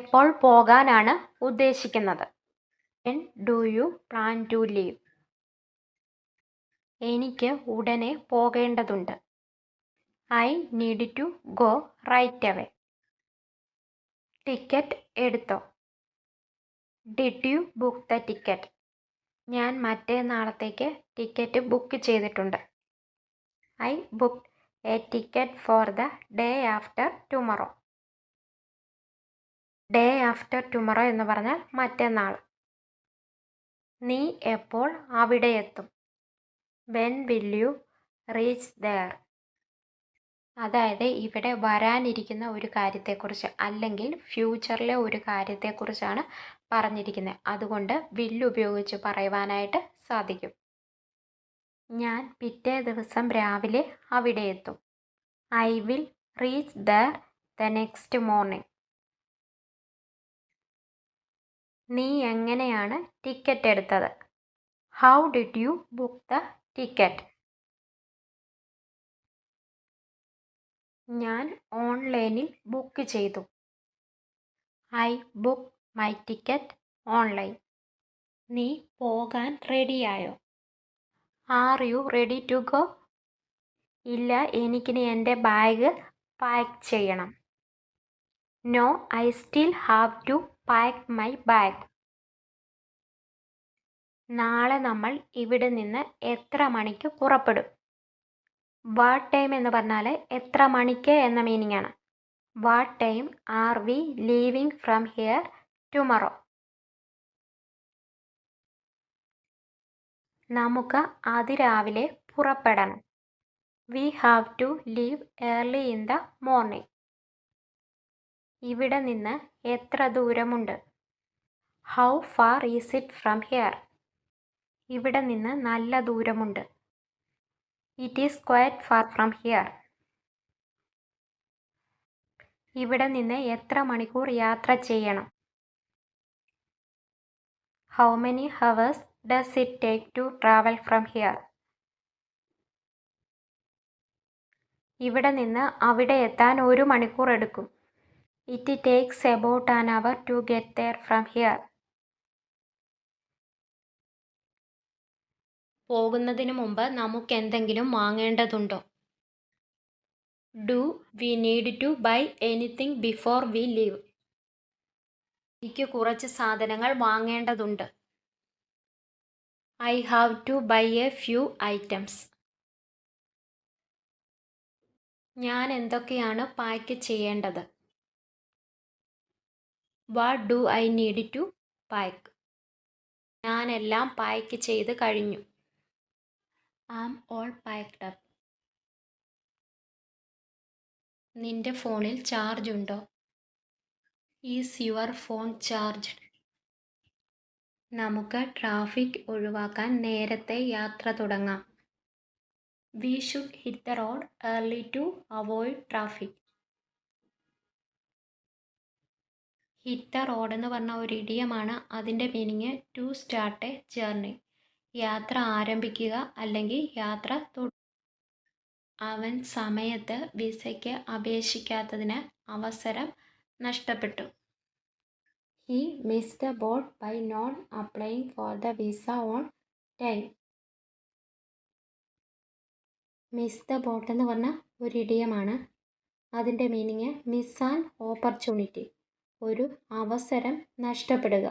എപ്പോൾ പോകാനാണ് ഉദ്ദേശിക്കുന്നത്? When do you plan to leave? എനിക്ക് ഉടനെ പോകേണ്ടതുണ്ട്. I need to go right away. Ticket എടുത്തോ? Did you book the ticket? ഞാൻ മറ്റന്നാളത്തേക്ക് ടിക്കറ്റ് ബുക്ക് ചെയ്തിട്ടുണ്ട്. I booked a ticket for the day after tomorrow. Day after tomorrow എന്ന് പറഞ്ഞാൽ മറ്റന്നാൾ. നീ എപ്പോൾ അവിടെ എത്തും? When will you reach there? അതായത് ഇവിടെ വരാനിരിക്കുന്ന ഒരു കാര്യത്തെക്കുറിച്ച് അല്ലെങ്കിൽ ഫ്യൂച്ചറിലെ ഒരു കാര്യത്തെക്കുറിച്ചാണ് പറഞ്ഞിരിക്കുന്നത്. അതുകൊണ്ട് will ഉപയോഗിച്ച് പറയുവാനായിട്ട് സാധിക്കും. ഞാൻ പിറ്റേ ദിവസം രാവിലെ അവിടെ എത്തും. I will reach there the next morning. നീ എങ്ങനെയാണ് ടിക്കറ്റ് എടുത്തത്? How did you book the ticket? ഞാൻ ഓൺലൈനിൽ ബുക്ക് ചെയ്തു. I booked my ticket online. നീ പോകാൻ റെഡിയായോ? Are you ready to go? ഇല്ല, എനിക്കിനി എൻ്റെ ബാഗ് പാക്ക് ചെയ്യണം. No, I still have to pack my bag. നാളെ നമ്മൾ ഇവിടെ നിന്ന് എത്ര മണിക്ക് പുറപ്പെടും? What time എന്ന് പറഞ്ഞാൽ എത്ര മണിക്ക് എന്ന മീനിങ് ആണ്. What time are we leaving from here tomorrow? നമുക്ക് അതിരാവിലെ പുറപ്പെടണം. We have to leave early in the morning. ഇവിടെ നിന്ന് എത്ര ദൂരമുണ്ട്? How far is it from here? ഇവിടെ നിന്ന് നല്ല ദൂരമുണ്ട്. It is quite far from here. ഇവിടെ നിന്ന് എത്ര മണിക്കൂർ യാത്ര ചെയ്യണം? How many hours does it take to travel from here? ഇവിടെ നിന്ന് അവിടെ എത്താൻ 1 മണിക്കൂർ എടുക്കും. It takes about an hour to get there from here. പോകുന്നതിന് മുമ്പ് നമുക്ക് എന്തെങ്കിലും വാങ്ങേണ്ടതുണ്ടോ? Do we need to buy anything before we leave? എനിക്ക് കുറച്ച് സാധനങ്ങൾ വാങ്ങേണ്ടതുണ്ട്. I have to buy a few items. ഞാൻ എന്തൊക്കെയാണ് പാക്ക് ചെയ്യേണ്ടത്? What do I need to pack? ഞാൻ എല്ലാം പാക്ക് ചെയ്ത് കഴിഞ്ഞു. I'm all packed up. നിന്റെ ഫോണിൽ ചാർജ് ഉണ്ടോ? Is your phone charged? നമുക്ക് ട്രാഫിക് ഒഴിവാക്കാൻ നേരത്തെ യാത്ര തുടങ്ങാം. We should hit the road early to avoid traffic. Hit the road എന്ന് പറഞ്ഞ ഒരു ഇഡിയമാണ്. അതിൻ്റെ meaning to start a journey. യാത്ര ആരംഭിക്കുക അല്ലെങ്കിൽ യാത്ര അവൻ സമയത്ത് വിസയ്ക്ക് അപേക്ഷിക്കാത്തതിന് അവസരം നഷ്ടപ്പെട്ടു. He missed the boat by not applying for the visa on time. Miss the boat എന്ന് പറഞ്ഞ ഒരു ഇഡിയമാണ്. അതിൻ്റെ മീനിങ് മിസ് ആൻ ഓപ്പർച്യൂണിറ്റി, ഒരു അവസരം നഷ്ടപ്പെടുക.